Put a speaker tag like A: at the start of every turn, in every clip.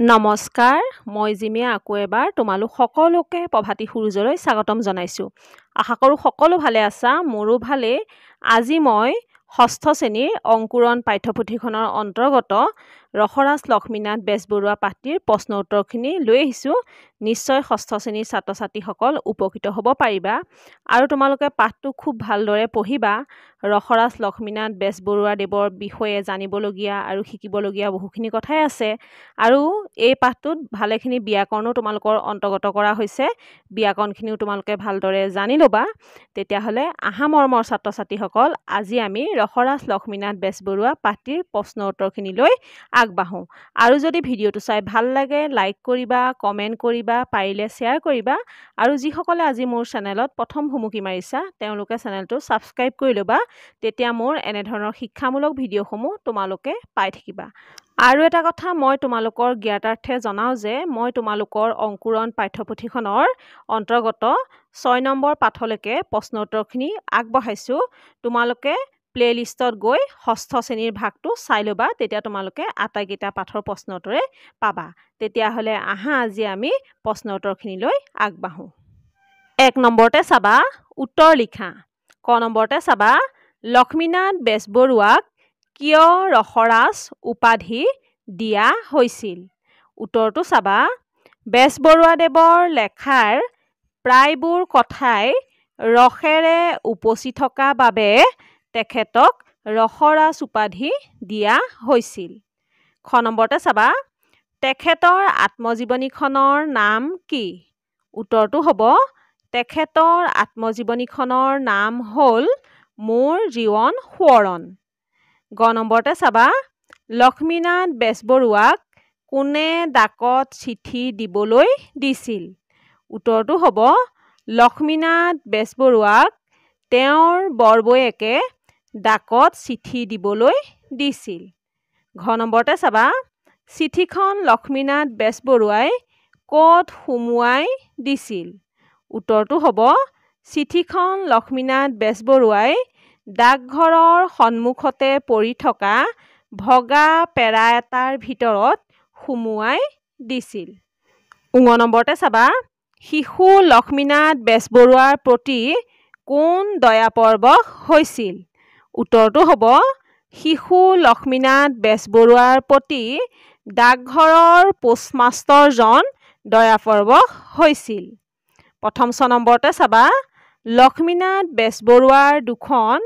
A: নমস্কাৰ, মই জিমিয়ে আকৌ এবাৰ তোমালোক সকলোকে প্ৰভাতী সূৰুজলৈ স্বাগতম জনাইছোঁ। আশা কৰোঁ সকলো ভালে আছা, মোৰো ভালেই। আজি মই ষষ্ঠ শ্ৰেণীৰ অংকুৰণ পাঠ্যপুথিখনৰ অন্তৰ্গত ৰসৰাজ লক্ষ্মীনাথ বেজবৰুৱা পাঠটিৰ প্ৰশ্ন উত্তৰখিনি লৈ আহিছোঁ। নিশ্চয় ষষ্ঠ শ্ৰেণীৰ ছাত্ৰ ছাত্ৰীসকল উপকৃত হ'ব পাৰিবা আৰু তোমালোকে পাঠটো খুব ভালদৰে পঢ়িবা। ৰসৰাজ লক্ষ্মীনাথ বেজবৰুৱা দেৱৰ বিষয়ে জানিবলগীয়া আৰু শিকিবলগীয়া বহুখিনি কথাই আছে আৰু এই পাঠটোত ভালেখিনি ব্যাকৰণো তোমালোকৰ অন্তৰ্গত কৰা হৈছে। ব্যাকৰণখিনিও তোমালোকে ভালদৰে জানি ল'বা। তেতিয়াহ'লে আহা মৰমৰ ছাত্ৰ ছাত্ৰীসকল, আজি আমি ৰসৰাজ লক্ষ্মীনাথ বেজবৰুৱা পাঠটিৰ প্ৰশ্ন উত্তৰখিনি লৈ আগবাঢ়োঁ। আৰু যদি ভিডিঅ'টো চাই ভাল লাগে, লাইক কৰিবা, কমেণ্ট কৰিবা, পাৰিলে শ্বেয়াৰ কৰিবা আৰু যিসকলে আজি মোৰ চেনেলত প্ৰথম ভুমুকি মাৰিছা তেওঁলোকে চেনেলটো ছাবস্ক্ৰাইব কৰি ল'বা। তেতিয়া মোৰ এনেধৰণৰ শিক্ষামূলক ভিডিঅ'সমূহ তোমালোকে পাই থাকিবা। আৰু এটা কথা মই তোমালোকৰ জ্ঞাতাৰ্থে জনাওঁ যে মই তোমালোকৰ অংকুৰণ পাঠ্যপুথিখনৰ অন্তৰ্গত 6 নম্বৰ পাঠলৈকে প্ৰশ্ন উত্তৰখিনি আগবঢ়াইছোঁ। তোমালোকে প্লে'লিষ্টত গৈ ষষ্ঠ শ্ৰেণীৰ ভাগটো চাই ল'বা, তেতিয়া তোমালোকে আটাইকেইটা পাঠৰ প্ৰশ্ন উত্তৰে পাবা। তেতিয়াহ'লে আহা আজি আমি প্ৰশ্ন উত্তৰখিনিলৈ আগবাঢ়োঁ। 1 নম্বৰতে চাবা উত্তৰ লিখা। ক নম্বৰতে চাবা লক্ষ্মীনাথ বেজবৰুৱাক কিয় ৰসৰাজ উপাধি দিয়া হৈছিল? উত্তৰটো চাবা বেজবৰুৱাদেৱৰ লেখাৰ প্ৰায়বোৰ কথাই ৰসেৰে উপচি থকা বাবে তেখেতক ৰসৰাজ উপাধি দিয়া হৈছিল। খ নম্বৰতে চাবা তেখেতৰ আত্মজীৱনীখনৰ নাম কি? উত্তৰটো হ'ব তেখেতৰ আত্মজীৱনীখনৰ নাম হ'ল মোৰ জীৱন সোঁৱৰণ। গ নম্বৰতে চাবা লক্ষ্মীনাথ বেজবৰুৱাক কোনে ডাকত চিঠি দিবলৈ দিছিল? উত্তৰটো হ'ব লক্ষ্মীনাথ বেজবৰুৱাক তেওঁৰ বৰবৌয়েকে ডাকত চিঠি দিবলৈ দিছিল। ঘ নম্বৰতে চাবা চিঠিখন লক্ষ্মীনাথ বেজবৰুৱাই ক'ত সুমুৱাই দিছিল? উত্তৰটো হ'ব চিঠিখন লক্ষ্মীনাথ বেজবৰুৱাই ডাকঘৰৰ সন্মুখতে পৰি থকা ভগা পেৰা এটাৰ ভিতৰত সুমুৱাই দিছিল। ঙ নম্বৰতে চাবা শিশু লক্ষ্মীনাথ বেজবৰুৱাৰ প্ৰতি কোন দয়াপৰৱশ হৈছিল? উত্তৰটো হ'ব শিশু লক্ষ্মীনাথ বেজবৰুৱাৰ প্ৰতি ডাকঘৰৰ পোষ্টমাষ্টৰজন দয়াপৰৱশ হৈছিল। প্ৰথম 6 নম্বৰতে চাবা লক্ষ্মীনাথ বেজবৰুৱাৰ দুখন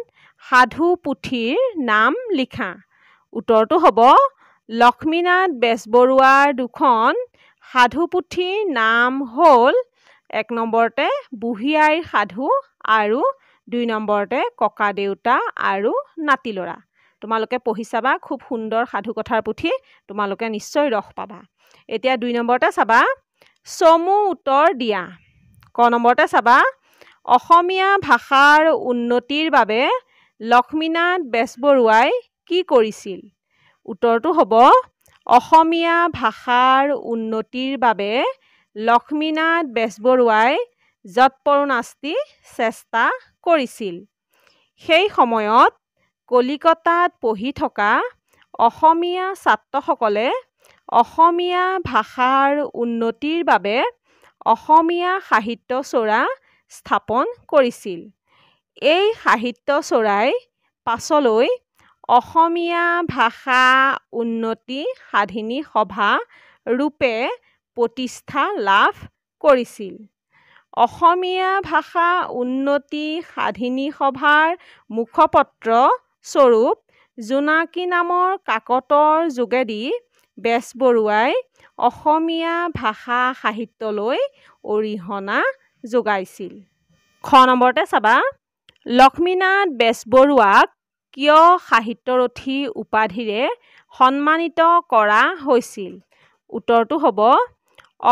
A: সাধু পুথিৰ নাম লিখা। উত্তৰটো হ'ব লক্ষ্মীনাথ বেজবৰুৱাৰ দুখন সাধু পুথিৰ নাম হ'ল 1 নম্বৰতে বুঢ়ী আইৰ সাধু আৰু 2 নম্বৰতে ককা দেউতা আৰু নাতি ল'ৰা। তোমালোকে পঢ়ি চাবা, খুব সুন্দৰ সাধু কথাৰ পুথি, তোমালোকে নিশ্চয় ৰস পাবা। এতিয়া 2 নম্বৰতে চাবা চমু উত্তৰ দিয়া। ক নম্বৰতে চাবা অসমীয়া ভাষাৰ উন্নতিৰ বাবে লক্ষ্মীনাথ বেজবৰুৱাই কি কৰিছিল? উত্তৰটো হ'ব অসমীয়া ভাষাৰ উন্নতিৰ বাবে লক্ষ্মীনাথ বেজবৰুৱাই যৎপৰোনাস্তি চেষ্টা কৰিছিল। সেই সময়ত কলিকতাত পঢ়ি থকা অসমীয়া ছাত্ৰসকলে অসমীয়া ভাষাৰ উন্নতিৰ বাবে অসমীয়া সাহিত্য চৌৰা স্থাপন কৰিছিল। এই সাহিত্য চৌৰাই পাছলৈ অসমীয়া ভাষা উন্নতি সাধিনী সভা ৰূপে প্ৰতিষ্ঠা লাভ কৰিছিল। অসমীয়া ভাষা উন্নতি সাধিনী সভাৰ মুখপত্ৰ স্বৰূপ জোনাকী নামৰ কাকতৰ যোগেদি বেজবৰুৱাই অসমীয়া ভাষা সাহিত্যলৈ অৰিহণা যোগাইছিল। খ নম্বৰতে চাবা লক্ষ্মীনাথ বেজবৰুৱাক কিয় সাহিত্যৰথী উপাধিৰে সন্মানিত কৰা হৈছিল? উত্তৰটো হ'ব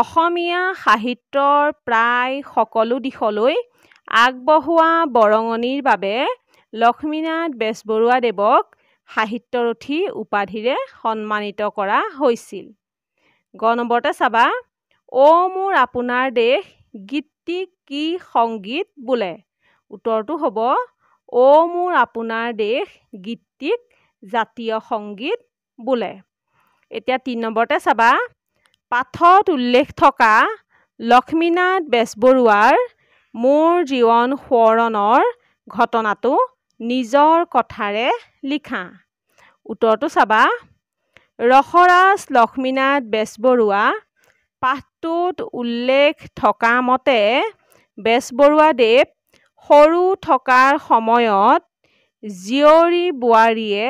A: অসমীয়া সাহিত্যৰ প্ৰায় সকলো দিশলৈ আগবঢ়োৱা বৰঙণিৰ বাবে লক্ষ্মীনাথ বেজবৰুৱাদেৱক সাহিত্যৰথী উপাধিৰে সন্মানিত কৰা হৈছিল। গ নম্বৰতে চাবা অ' মোৰ আপোনাৰ দেশ গীতটিক কি সংগীত বোলে? উত্তৰটো হ'ব অ' মোৰ আপোনাৰ দেশ গীতটিক জাতীয় সংগীত বোলে। এতিয়া 3 নম্বৰতে চাবা পাঠত উল্লেখ থকা লক্ষ্মীনাথ বেজবৰুৱাৰ মোৰ জীৱন সোঁৱৰণৰ ঘটনাটো নিজৰ কথাৰে লিখা। উত্তৰটো চাবা। ৰসৰাজ লক্ষ্মীনাথ বেজবৰুৱা পাঠটোত উল্লেখ থকা মতে বেজবৰুৱাদেৱ সৰু থকাৰ সময়ত জীয়ৰী বোৱাৰীয়ে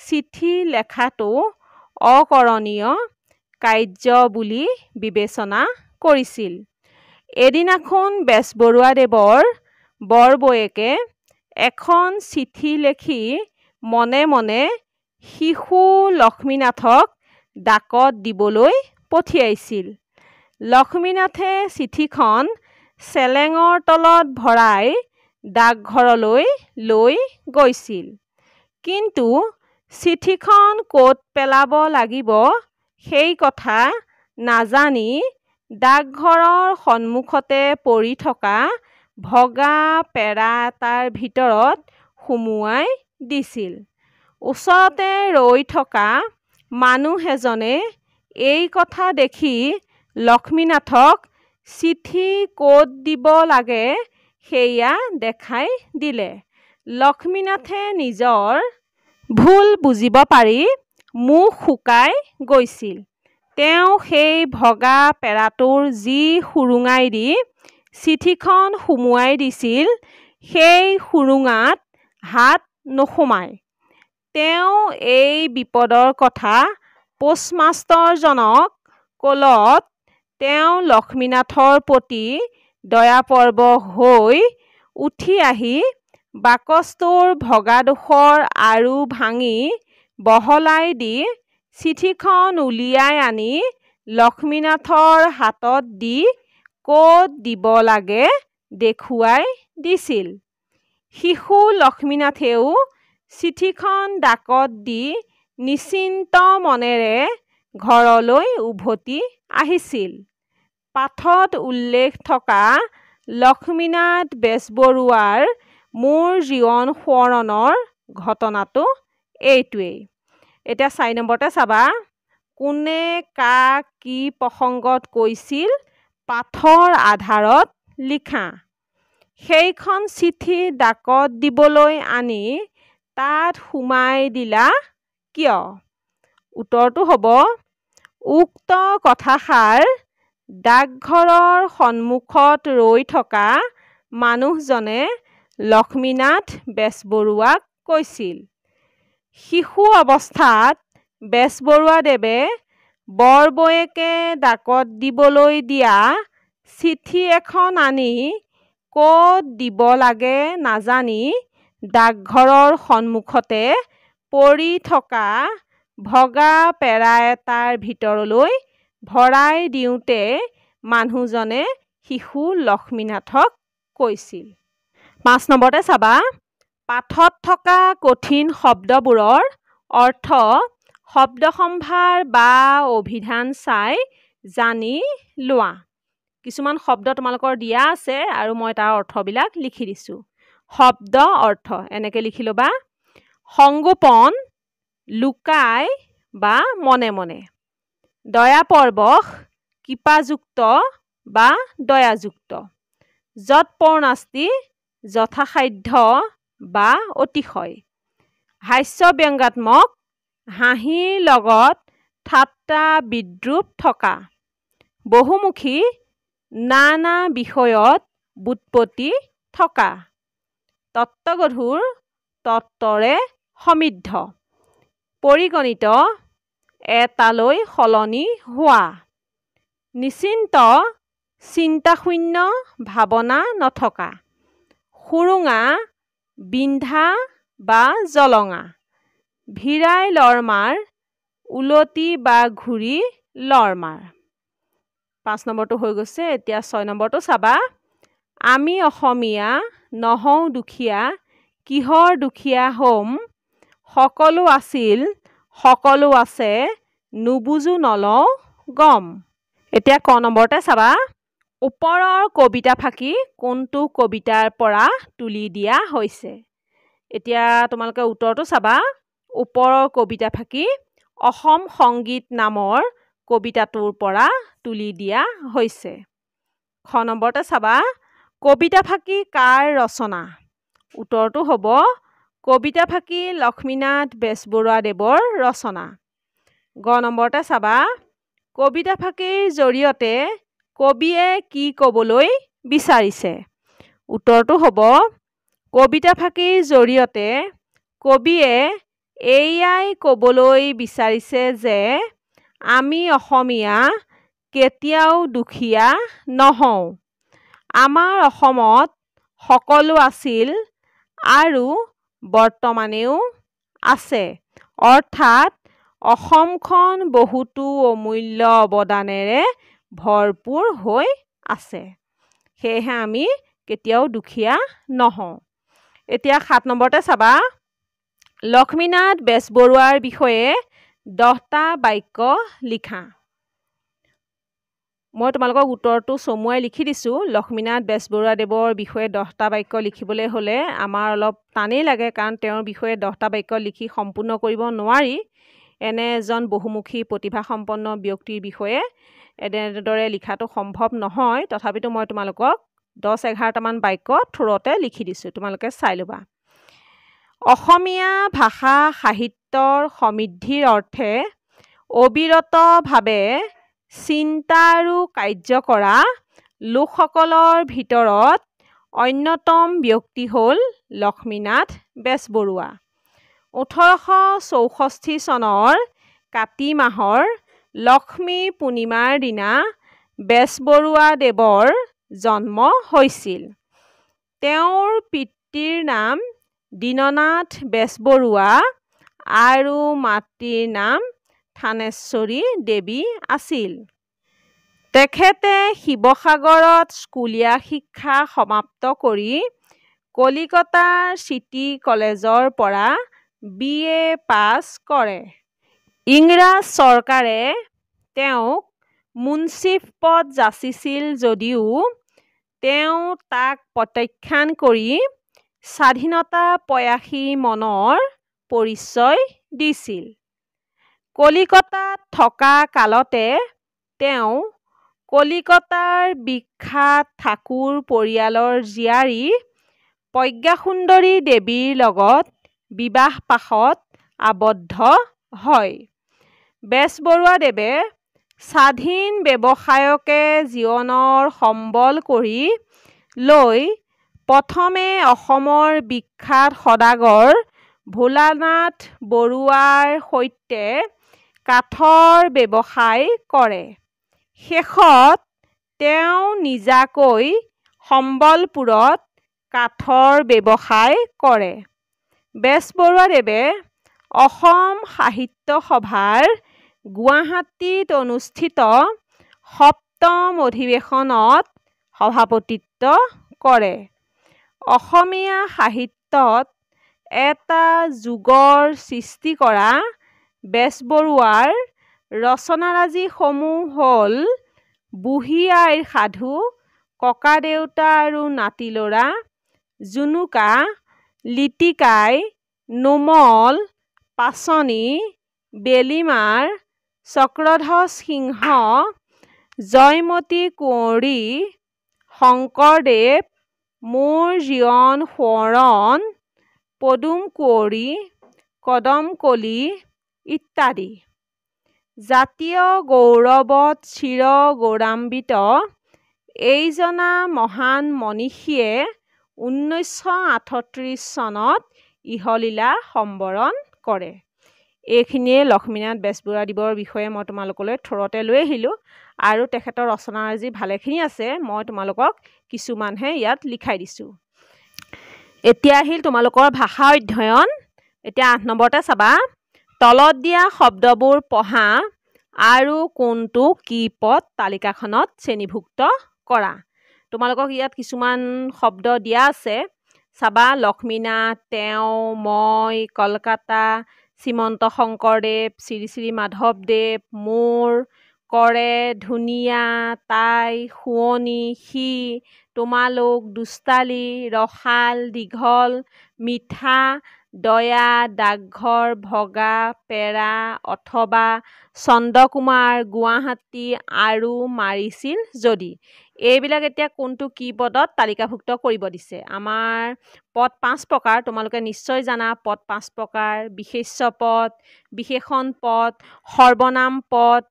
A: চিঠি লেখাটো অকৰণীয় কাৰ্য বুলি বিবেচনা কৰিছিল। এদিনাখন বেজবৰুৱাদেৱৰ বৰবৌয়েকে এখন চিঠি লেখি মনে মনে শিশু লক্ষ্মীনাথক ডাকত দিবলৈ পঠিয়াইছিল। লক্ষ্মীনাথে চিঠিখন চেলেঙৰ তলত ভৰাই ডাকঘৰলৈ লৈ গৈছিল। কিন্তু চিঠিখন ক'ত পেলাব লাগিব সেই কথা নাজানি ডাকঘৰৰ সন্মুখতে পৰি থকা ভগা পেৰা এটাৰ ভিতৰত সুমুৱাই দিছিল। ওচৰতে ৰৈ থকা মানুহ এজনে এই কথা দেখি লক্ষ্মীনাথক চিঠি ক'ত দিব লাগে সেয়া দেখাই দিলে। লক্ষ্মীনাথে নিজৰ ভুল বুজিব পাৰি মুখ শুকাই গৈছিল। তেওঁ সেই ভগা পেৰাটোৰ যি সুৰুঙাই দি চিঠিখন সুমুৱাই দিছিল সেই সুৰুঙাত হাত নোসোমায়। তেওঁ এই বিপদৰ কথা পোষ্টমাষ্টাৰজনক ক'লত তেওঁ লক্ষ্মীনাথৰ প্ৰতি দয়াপৰবশ হৈ উঠি আহি বাকচটোৰ ভগাডোখৰ আৰু ভাঙি বহলাই দি চিঠিখন উলিয়াই আনি লক্ষ্মীনাথৰ হাতত দি ক'ত দিব লাগে দেখুৱাই দিছিল। শিশু লক্ষ্মীনাথেও চিঠিখন ডাকত দি নিশ্চিন্ত মনেৰে ঘৰলৈ উভতি আহিছিল। পাঠত উল্লেখ থকা লক্ষ্মীনাথ বেজবৰুৱাৰ মোৰ জীৱন সোঁৱৰণৰ ঘটনাটো এইটোৱেই। এতিয়া 4 নম্বৰতে চাবা। কোনে কাক কি প্ৰসংগত কৈছিল পাঠৰ আধাৰত লিখা। সেইখন চিঠি ডাকত দিবলৈ আনি তাত সুমাই দিলা কিয়? উত্তৰটো হ'ব উক্ত কথাষাৰ ডাকঘৰৰ সন্মুখত ৰৈ থকা মানুহজনে লক্ষ্মীনাথ বেজবৰুৱাক কৈছিল। শিশু অৱস্থাত বেজবৰুৱাদেৱে বৰবৌয়েকে ডাকত দিবলৈ দিয়া চিঠি এখন আনি ক'ত দিব লাগে নাজানি ডাকঘৰৰ সন্মুখতে পৰি থকা ভগা পেৰা এটাৰ ভিতৰলৈ ভৰাই দিওঁতে মানুহজনে শিশু লক্ষ্মীনাথক কৈছিল। 5 নম্বৰতে চাবা। পাঠত থকা কঠিন শব্দবোৰৰ অৰ্থ শব্দসম্ভাৰ বা অভিধান চাই জানি লোৱা। কিছুমান শব্দ তোমালোকৰ দিয়া আছে আৰু মই তাৰ অৰ্থবিলাক লিখি দিছোঁ। শব্দ অৰ্থ এনেকৈ লিখি ল'বা। সংগোপন লুকাই বা মনে মনে। দয়াপৰবশ কৃপাযুক্ত বা দয়াযুক্ত। যৎপৰোনাস্তি যথাসাধ্য বা অতিশয়। হাস্যব্যংগাত্মক হাঁহিৰ লগত ঠাট্টা বিদ্ৰূপ থকা। বহুমুখী নানা বিষয়ত ব্যুৎপত্তি থকা। তত্ত্বগধুৰ তত্ত্বৰে সমৃদ্ধ। পৰিগণিত এটালৈ সলনি হোৱা। নিশ্চিন্ত চিন্তাশূন্য ভাৱনা নথকা। সুৰুঙা বিন্ধা বা জলঙা। ভিৰাই লৰমাৰ উলটি বা ঘূৰি লৰমাৰ। 5 নম্বৰটো হৈ গৈছে। এতিয়া 6 নম্বৰটো চাবা। আমি অসমীয়া নহওঁ দুখীয়া কিহৰ দুখীয়া হ'ম। সকলো আছিল সকলো আছে নুবুজো নলওঁ গম। এতিয়া ক নম্বৰতে চাবা। ওপৰৰ কবিতা ফাঁকি কোনটো কবিতাৰ পৰা তুলি দিয়া হৈছে। এতিয়া তোমালোকে উত্তৰটো চাবা। ওপৰৰ কবিতা ফাঁকি অসম সংগীত নামৰ কবিতাটোৰ পৰা তুলি দিয়া হৈছে। খ নম্বৰতে চাবা, কবিতা ফাঁকি কাৰ ৰচনা? উত্তৰটো হ'ব কবিতা ফাঁকি লক্ষ্মীনাথ বেজবৰুৱাদেৱৰ ৰচনা। গ নম্বৰতে চাবা, কবিতা ফাঁকিৰ জৰিয়তে কবিয়ে কি ক'বলৈ বিচাৰিছে? উত্তৰটো হ'ব কবিতা ফাঁকিৰ জৰিয়তে কবিয়ে এইয়াই ক'বলৈ বিচাৰিছে যে আমি অসমীয়া কেতিয়াও দুখীয়া নহওঁ। আমাৰ অসমত সকলো আছিল আৰু বৰ্তমানেও আছে। অৰ্থাৎ অসমখন বহুতো অমূল্য অৱদানেৰে ভৰপূৰ হৈ আছে। সেয়েহে আমি কেতিয়াও দুখীয়া নহওঁ। এতিয়া 7 নম্বৰতে চাবা, লক্ষ্মীনাথ বেজবৰুৱাৰ বিষয়ে 10টা বাক্য লিখা। মই তোমালোকক উত্তৰটো চমুৱাই লিখি দিছোঁ। লক্ষ্মীনাথ বেজবৰুৱাদেৱৰ বিষয়ে 10টা বাক্য লিখিবলৈ হ'লে আমাৰ অলপ টানেই লাগে, কাৰণ তেওঁৰ বিষয়ে 10টা বাক্য লিখি সম্পূৰ্ণ কৰিব নোৱাৰি। এনে এজন বহুমুখী প্ৰতিভাসম্পন্ন ব্যক্তিৰ বিষয়ে এনেদৰে লিখাটো সম্ভৱ নহয়। তথাপিতো মই তোমালোকক 10-11টামান বাক্য থোৰতে লিখি দিছোঁ, তোমালোকে চাই ল'বা। অসমীয়া ভাষা সাহিত্যৰ সমৃদ্ধিৰ অৰ্থে অবিৰতভাৱে চিন্তা আৰু কাৰ্য কৰা লোকসকলৰ ভিতৰত অন্যতম ব্যক্তি হ'ল লক্ষ্মীনাথ বেজবৰুৱা। 1864 চনৰ কাতি মাহৰ লক্ষ্মী পূৰ্ণিমাৰ দিনা বেজবৰুৱাদেৱৰ জন্ম হৈছিল। তেওঁৰ পিতৃৰ নাম দীননাথ বেজবৰুৱা আৰু মাতৃৰ নাম থানেশ্বৰী দেৱী আছিল। তেখেতে শিৱসাগৰত স্কুলীয়া শিক্ষা সমাপ্ত কৰি কলিকতাৰ চিটি কলেজৰ পৰা BA পাছ কৰে। ইংৰাজ চৰকাৰে তেওঁক মুন্সিফ পদ যাচিছিল যদিও তেওঁ তাক প্ৰত্যাখ্যান কৰি স্বাধীনতা প্ৰয়াসী মনৰ পৰিচয় দিছিল। কলিকতাত থকা কালতে তেওঁ কলিকতাৰ বিখ্যাত ঠাকুৰ পৰিয়ালৰ জীয়াৰী প্ৰজ্ঞাসুন্দৰী দেৱীৰ লগত বিবাহপাশত আবদ্ধ হয়। বেজবৰুৱাদেৱে স্বাধীন ব্যৱসায়কে জীৱনৰ সম্বল কৰি লৈ প্ৰথমে অসমৰ বিখ্যাত সদাগৰ ভোলানাথ বৰুৱাৰ সৈতে কাঠৰ ব্যৱসায় কৰে। শেষত তেওঁ নিজাকৈ সম্বলপুৰত কাঠৰ ব্যৱসায় কৰে। বেজবৰুৱাদেৱে অসম সাহিত্য সভাৰ গুৱাহাটীত অনুষ্ঠিত 7ম অধিৱেশনত সভাপতিত্ব কৰে। অসমীয়া সাহিত্যত এটা যুগৰ সৃষ্টি কৰা বেজবৰুৱাৰ ৰচনাৰাজিসমূহ হ'ল বুঢ়ী আইৰ সাধু, ককাদেউতা আৰু নাতি ল'ৰা, জুনুকা, লিটিকাই, নোমল, পাচনি, বেলিমাৰ, চক্ৰধ্বজ সিংহ, জয়মতী কুঁৱৰী, শংকৰদেৱ, মোৰ জীৱন সোঁৱৰণ, পদুম কুঁৱৰী, কদমকলি ইত্যাদি। জাতীয় গৌৰৱত চিৰ গৌৰৱান্বিত এইজনা মহান মনীষীয়ে 1938 চনত ইহলীলা সম্বৰণ কৰে। এইখিনিয়ে লক্ষ্মীনাথ বেজবৰুৱাদেৱৰ বিষয়ে মই তোমালোকলৈ থোৰতে লৈ আহিলোঁ। আৰু তেখেতৰ ৰচনাৰাজি ভালেখিনি আছে, মই তোমালোকক কিছুমানহে ইয়াত লিখাই দিছোঁ। এতিয়া আহিল তোমালোকৰ ভাষা অধ্যয়ন। এতিয়া 8 নম্বৰতে চাবা, তলত দিয়া শব্দবোৰ পঢ়া আৰু কোনটো কি পদ তালিকাখনত শ্ৰেণীভুক্ত কৰা। তোমালোকক ইয়াত কিছুমান শব্দ দিয়া আছে, চাবা। লক্ষ্মীনাথ, তেওঁ, মই, কলকাতা, শ্ৰীমন্ত শংকৰদেৱ, শ্ৰী শ্ৰী মাধৱদেৱ, মোৰ, কৰে, ধুনীয়া, তাই, শুৱনি, সি, তোমালোক, দুষ্টালি, ৰসাল, দীঘল, মিঠা, দয়া, ডাকঘৰ, ভগা, পেৰা অথবা চন্দ্ৰকুমাৰ, গুৱাহাটী আৰু মাৰিছিল যদি। এইবিলাক এতিয়া কোনটো কি পদত তালিকাভুক্ত কৰিব দিছে। আমাৰ পদ 5 প্ৰকাৰ, তোমালোকে নিশ্চয় জানা পদ 5 প্ৰকাৰ: বিশেষ্য পদ, বিশেষণ পদ, সৰ্বনাম পদ,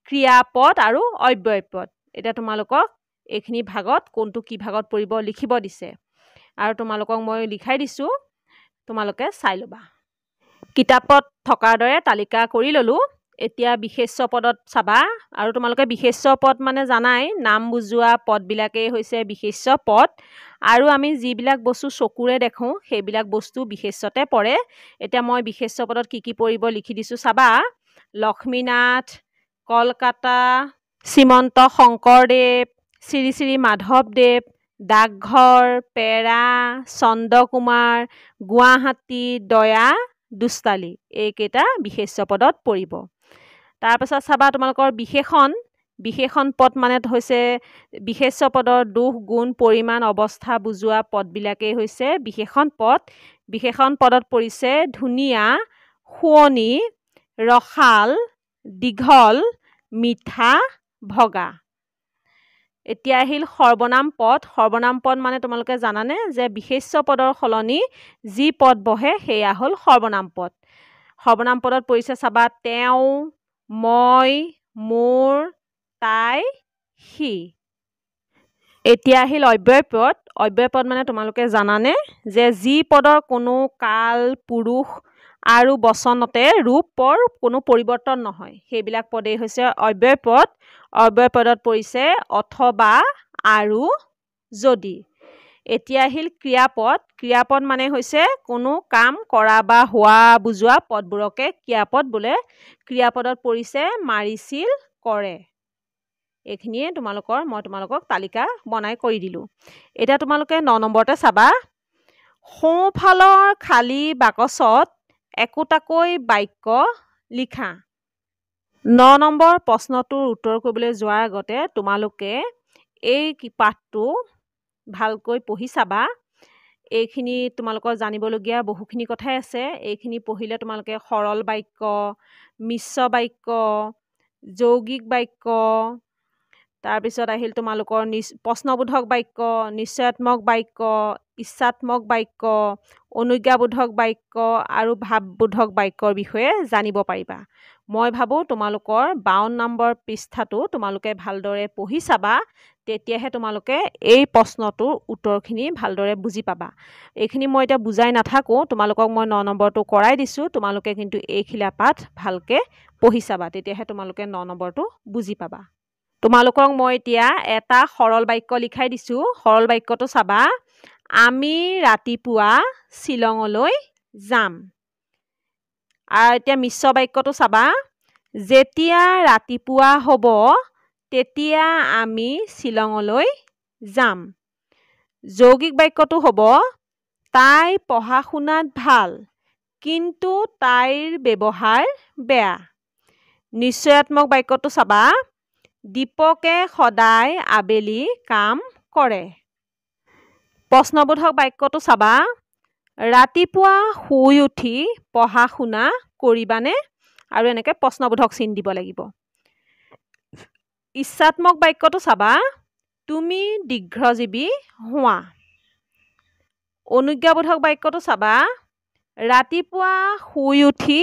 A: ক্ৰিয়াপদ আৰু অব্যয় পদ। এতিয়া তোমালোকক এইখিনি ভাগত কোনটো কি ভাগত পৰিব লিখিব দিছে আৰু তোমালোকক মই লিখাই দিছোঁ, তোমালোকে চাই ল'বা। কিতাপত থকাৰ দৰে তালিকা কৰি ল'লোঁ। এতিয়া বিশেষ্য পদত চাবা, আৰু তোমালোকে বিশেষ্য পদ মানে জানাই, নাম বুজোৱা পদবিলাকেই হৈছে বিশেষ্য পদ। আৰু আমি যিবিলাক বস্তু চকুৰে দেখোঁ সেইবিলাক বস্তু বিশেষ্যতে পৰে। এতিয়া মই বিশেষ্য পদত কি কি পৰিব লিখি দিছোঁ চাবা: লক্ষ্মীনাথ, কলকাতা, শ্ৰীমন্ত শংকৰদেৱ, শ্ৰী শ্ৰী মাধৱদেৱ, ডাকঘৰ, পেৰা, চন্দ্ৰকুমাৰ, গুৱাহাটী, দয়া, দুষ্টালি, এইকেইটা বিশেষ্য পদত পৰিব। তাৰপাছত চাবা তোমালোকৰ বিশেষণ। বিশেষণ পদ মানে হৈছে বিশেষ্য পদৰ দোষ, গুণ, পৰিমাণ, অৱস্থা বুজোৱা পদবিলাকেই হৈছে বিশেষণ পদ। বিশেষণ পদত পৰিছে ধুনীয়া, শুৱনি, ৰসাল, দীঘল, মিঠা, ভগা। এতিয়া আহিল সৰ্বনাম পদ। সৰ্বনাম পদ মানে তোমালোকে জানানে যে বিশেষ্য পদৰ সলনি যি পদ বহে সেয়া হ'ল সৰ্বনাম পদ। সৰ্বনাম পদত পৰিছে চাবা তেওঁ, মই, মোৰ, তাই, সি। এতিয়া আহিল অব্যয় পদ। অব্যয় পদ মানে তোমালোকে জানানে যে যি পদৰ কোনো কাল, পুৰুষ আৰু বচনতে ৰূপৰ কোনো পৰিৱৰ্তন নহয়, সেইবিলাক পদেই হৈছে অব্যয় পদ। অব্যয় পদত পৰিছে অথবা আৰু যদি। এতিয়া আহিল ক্ৰিয়াপদ। ক্ৰিয়াপদ মানে হৈছে কোনো কাম কৰা বা হোৱা বুজোৱা পদবোৰকে ক্ৰিয়াপদ বোলে। ক্ৰিয়াপদত পৰিছে মাৰিছিল, কৰে। এইখিনিয়ে মই তোমালোকক তালিকা বনাই কৰি দিলোঁ। এতিয়া তোমালোকে 9 নম্বৰতে চাবা, সোঁফালৰ খালী বাকচত একোটাকৈ বাক্য লিখা। 9 নম্বৰ প্ৰশ্নটোৰ উত্তৰ কৰিবলৈ যোৱাৰ আগতে তোমালোকে এই পাঠটো ভালকৈ পঢ়ি চাবা। এইখিনি তোমালোকৰ জানিবলগীয়া বহুখিনি কথাই আছে। এইখিনি পঢ়িলে তোমালোকে সৰল বাক্য, মিশ্ৰ বাক্য, যৌগিক বাক্য, তাৰপিছত আহিল তোমালোকৰ প্ৰশ্নবোধক বাক্য, নিশ্চয়াত্মক বাক্য, ইচ্ছাত্মক বাক্য, অনুজ্ঞাবোধক বাক্য আৰু ভাৱবোধক বাক্যৰ বিষয়ে জানিব পাৰিবা। মই ভাবোঁ তোমালোকৰ 52 নম্বৰ পৃষ্ঠাটো তোমালোকে ভালদৰে পঢ়ি চাবা, তেতিয়াহে তোমালোকে এই প্ৰশ্নটোৰ উত্তৰখিনি ভালদৰে বুজি পাবা। এইখিনি মই এতিয়া বুজাই নাথাকোঁ, তোমালোকক মই 9 নম্বৰটো কৰাই দিছোঁ। তোমালোকে কিন্তু এইখিলা পাঠ ভালকৈ পঢ়ি চাবা, তেতিয়াহে তোমালোকে 9 নম্বৰটো বুজি পাবা। তোমালোকক মই এতিয়া এটা সৰল বাক্য লিখাই দিছোঁ। সৰল বাক্যটো চাবা: আমি ৰাতিপুৱা শ্বিলঙলৈ যাম। আৰু এতিয়া মিশ্ৰ বাক্যটো চাবা: যেতিয়া ৰাতিপুৱা হ'ব তেতিয়া আমি শ্বিলঙলৈ যাম। যৌগিক বাক্যটো হ'ব: তাই পঢ়া শুনাত ভাল কিন্তু তাইৰ ব্যৱহাৰ বেয়া। নিশ্চয়াত্মক বাক্যটো চাবা: দীপকে সদায় আবেলি কাম কৰে। প্ৰশ্নবোধক বাক্যটো চাবা: ৰাতিপুৱা শুই উঠি পঢ়া শুনা কৰিবানে? আৰু এনেকৈ প্ৰশ্নবোধক চিন দিব লাগিব। ইচ্ছাত্মক বাক্যটো চাবা: তুমি দীৰ্ঘজীৱী হোৱা। অনুজ্ঞাবোধক বাক্যটো চাবা: ৰাতিপুৱা শুই উঠি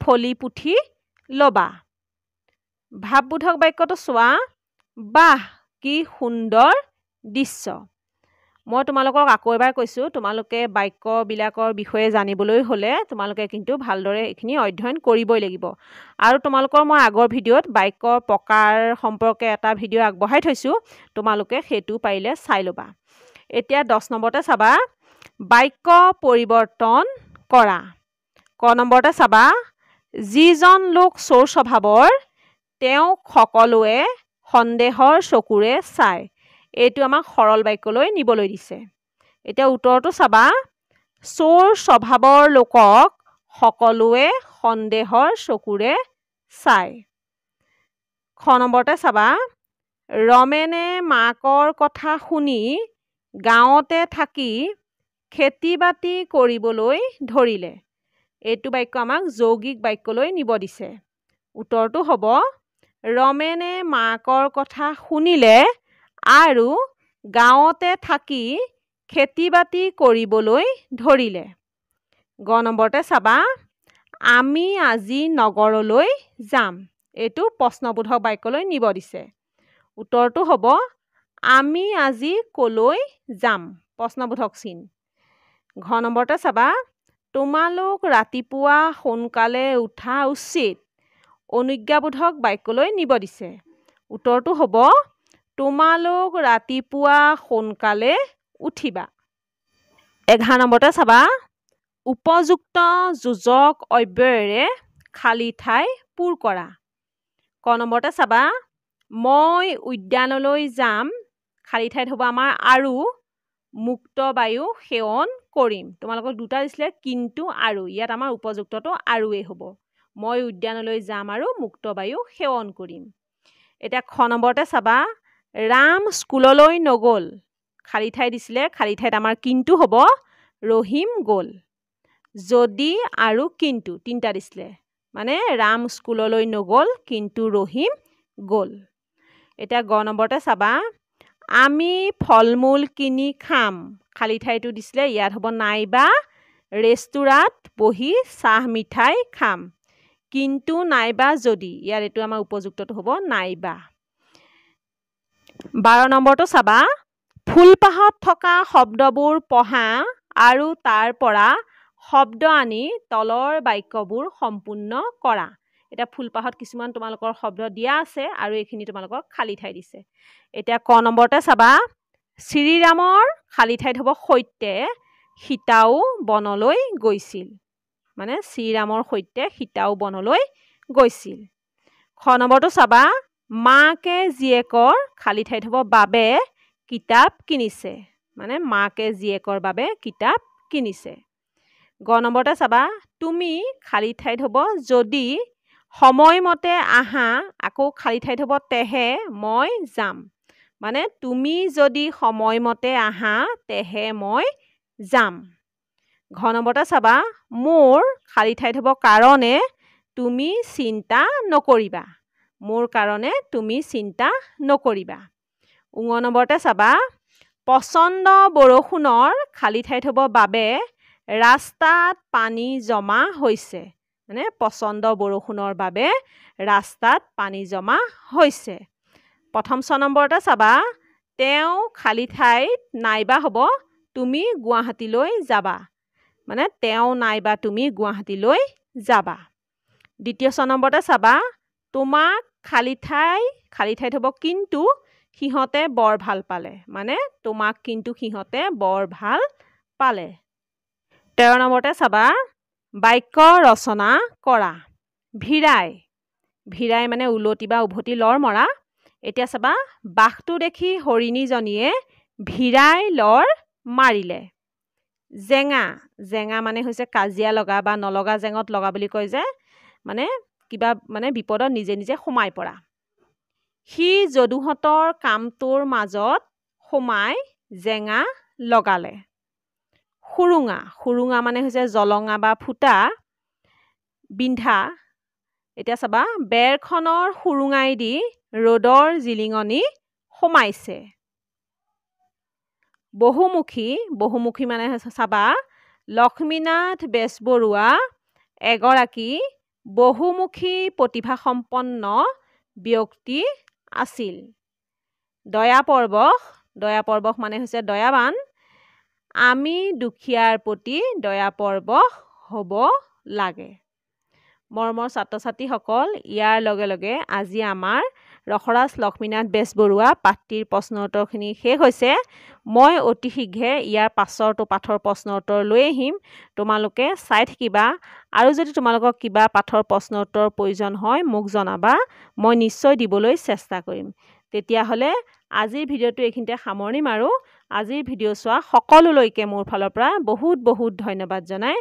A: ফলি পুথি ল'বা। ভাৱবোধক বাক্যটো চোৱা: বাহ কি সুন্দৰ দৃশ্য। মই তোমালোকক আকৌ এবাৰ কৈছোঁ, তোমালোকে বাক্যবিলাকৰ বিষয়ে জানিবলৈ হ'লে তোমালোকে কিন্তু ভালদৰে এইখিনি অধ্যয়ন কৰিবই লাগিব। আৰু তোমালোকৰ মই আগৰ ভিডিঅ'ত বাক্যৰ প্ৰকাৰ সম্পৰ্কে এটা ভিডিঅ' আগবঢ়াই থৈছোঁ, তোমালোকে সেইটো পাৰিলে চাই ল'বা। এতিয়া 10 নম্বৰতে চাবা, বাক্য পৰিৱৰ্তন কৰা। ক নম্বৰতে চাবা, যিজন লোক চোৰ স্বভাৱৰ তেওঁক সকলোৱে সন্দেহৰ চকুৰে চায়। এইটো আমাক সৰল বাক্যলৈ নিবলৈ দিছে। এতিয়া উত্তৰটো চাবা, চোৰ স্বভাৱৰ লোকক সকলোৱে সন্দেহৰ চকুৰে চায়। খ নম্বৰতে চাবা, ৰমেনে মাকৰ কথা শুনি গাঁৱতে থাকি খেতি বাতি কৰিবলৈ ধৰিলে। এইটো বাক্য আমাক যৌগিক বাক্যলৈ নিব দিছে। উত্তৰটো হ'ব ৰমেনে মাকৰ কথা শুনিলে আৰু গাঁৱতে থাকি খেতি বাতি কৰিবলৈ ধৰিলে। গ নম্বৰতে চাবা আমি আজি নগৰলৈ যাম। এইটো প্ৰশ্নবোধক বাক্যলৈ নিব দিছে। উত্তৰটো হ'ব আমি আজি কলৈ যাম প্ৰশ্নবোধক চিন। ঘ নম্বৰতে চাবা তোমালোক ৰাতিপুৱা সোনকালে উঠা উচিত অনুজ্ঞাবোধক বাক্যলৈ নিব দিছে। উত্তৰটো হ'ব তোমালোক ৰাতিপুৱা সোনকালে উঠিবা। 11 নম্বৰতে চাবা উপযুক্ত যোজক অব্যয়েৰে খালী ঠাই পূৰ কৰা। ক নম্বৰতে চাবা মই উদ্যানলৈ যাম, খালী ঠাইত হ'ব আমাৰ আৰু মুক্ত বায়ু সেৱন কৰিম। তোমালোকক দুটা দিছিলে কিন্তু আৰু, ইয়াত আমাৰ উপযুক্তটো আৰুৱেই হ'ব। মই উদ্যানলৈ যাম আৰু মুক্ত বায়ু সেৱন কৰিম। এতিয়া খ নম্বৰতে চাবা ৰাম স্কুললৈ নগ'ল, খালী ঠাই দিছিলে, খালী ঠাইত আমাৰ কিন্তু হ'ব ৰহিম গ'ল। যদি আৰু কিন্তু তিনিটা দিছিলে, মানে ৰাম স্কুললৈ নগ'ল কিন্তু ৰহিম গ'ল। এতিয়া গ নম্বৰতে চাবা আমি ফল মূল কিনি খাম, খালী ঠাইটো দিছিলে, ইয়াত হ'ব নাইবা ৰেষ্টুৰাঁত বহি চাহ মিঠাই খাম। কিন্তু নাইবা যদি, ইয়াত এইটো আমাৰ উপযুক্তটো হ'ব নাইবা। 12 নম্বৰটো চাবা ফুলপাহত থকা শব্দবোৰ পঢ়া আৰু তাৰ পৰা শব্দ আনি তলৰ বাক্যবোৰ সম্পূৰ্ণ কৰা। এতিয়া ফুলপাহত কিছুমান তোমালোকৰ শব্দ দিয়া আছে আৰু এইখিনি তোমালোকক খালী ঠাই দিছে। এতিয়া ক নম্বৰতে চাবা শ্ৰীৰামৰ খালী ঠাইত হ'ব সৈতে সীতাও বনলৈ গৈছিল, মানে শ্ৰীৰামৰ সৈতে সীতাও বনলৈ গৈছিল। খ নম্বৰটো চাবা মাকে জীয়েকৰ খালী ঠাইত হ'ব বাবে কিতাপ কিনিছে, মানে মাকে জীয়েকৰ বাবে কিতাপ কিনিছে। গ নম্বৰতে চাবা তুমি খালী ঠাইত হ'ব যদি সময়মতে আহা, আকৌ খালী ঠাইত হ'ব তেহে মই যাম, মানে তুমি যদি সময়মতে আহা তেহে মই যাম। ঘ নম্বৰতে চাবা মোৰ খালী ঠাইত হ'ব কাৰণে তুমি চিন্তা নকৰিবা, মোৰ কাৰণে তুমি চিন্তা নকৰিবা। ঙ নম্বৰতে চাবা পচন্দ বৰষুণৰ খালী ঠাইত হ'ব বাবে ৰাস্তাত পানী জমা হৈছে, মানে পচন্দ বৰষুণৰ বাবে ৰাস্তাত পানী জমা হৈছে। প্ৰথম 6 নম্বৰতে চাবা তেওঁ খালী ঠাইত নাইবা হ'ব তুমি গুৱাহাটীলৈ যাবা, মানে তেওঁ নাইবা তুমি গুৱাহাটীলৈ যাবা। দ্বিতীয় 6 নম্বৰতে চাবা তোমাক খালী ঠাইত হ'ব কিন্তু সিহঁতে বৰ ভাল পালে, মানে তোমাক কিন্তু সিহঁতে বৰ ভাল পালে। 13 নম্বৰতে চাবা বাক্য ৰচনা কৰা। ভিৰাই মানে উলটি বা উভতি লৰ মৰা। এতিয়া চাবা বাঘটো দেখি হৰিণীজনীয়ে ভিৰাই লৰ মাৰিলে। জেঙা মানে হৈছে কাজিয়া লগা বা নলগা জেঙত লগা বুলি কয় যে, মানে কিবা মানে বিপদত নিজে নিজে সোমাই পৰা। সি যদুহঁতৰ কামটোৰ মাজত সোমাই জেঙা লগালে। সুৰুঙা মানে হৈছে জলঙা বা ফুটা বিন্ধা। এতিয়া চাবা বেৰখনৰ সুৰুঙাইদি ৰ'দৰ জিলিঙনি সোমাইছে। বহুমুখী মানে চাবা লক্ষ্মীনাথ বেজবৰুৱা এগৰাকী বহুমুখী প্ৰতিভাসম্পন্ন ব্যক্তি আছিল। দয়াপৰবশ মানে হৈছে দয়াবান। আমি দুখীয়াৰ প্ৰতি দয়াপৰবশ হ'ব লাগে। মৰমৰ ছাত্ৰ ছাত্ৰীসকল, ইয়াৰ লগে লগে আজি আমাৰ ৰসৰাজ লক্ষ্মীনাথ বেজবৰুৱা পাঠটিৰ প্ৰশ্ন উত্তৰখিনি শেষ হৈছে। মই অতি শীঘ্ৰে ইয়াৰ পাছৰটো পাঠৰ প্ৰশ্ন উত্তৰ লৈ আহিম, তোমালোকে চাই থাকিবা। আৰু যদি তোমালোকক কিবা পাঠৰ প্ৰশ্ন উত্তৰৰ প্ৰয়োজন হয় মোক জনাবা, মই নিশ্চয় দিবলৈ চেষ্টা কৰিম। তেতিয়াহ'লে আজিৰ ভিডিঅ'টো এইখিনিতে সামৰণি মাৰোঁ। আজিৰ ভিডিঅ' চোৱা সকলোলৈকে মোৰ ফালৰ পৰা বহুত ধন্যবাদ জনাই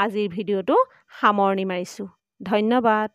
A: আজিৰ ভিডিঅ'টো সামৰণি মাৰিছোঁ। ধন্যবাদ।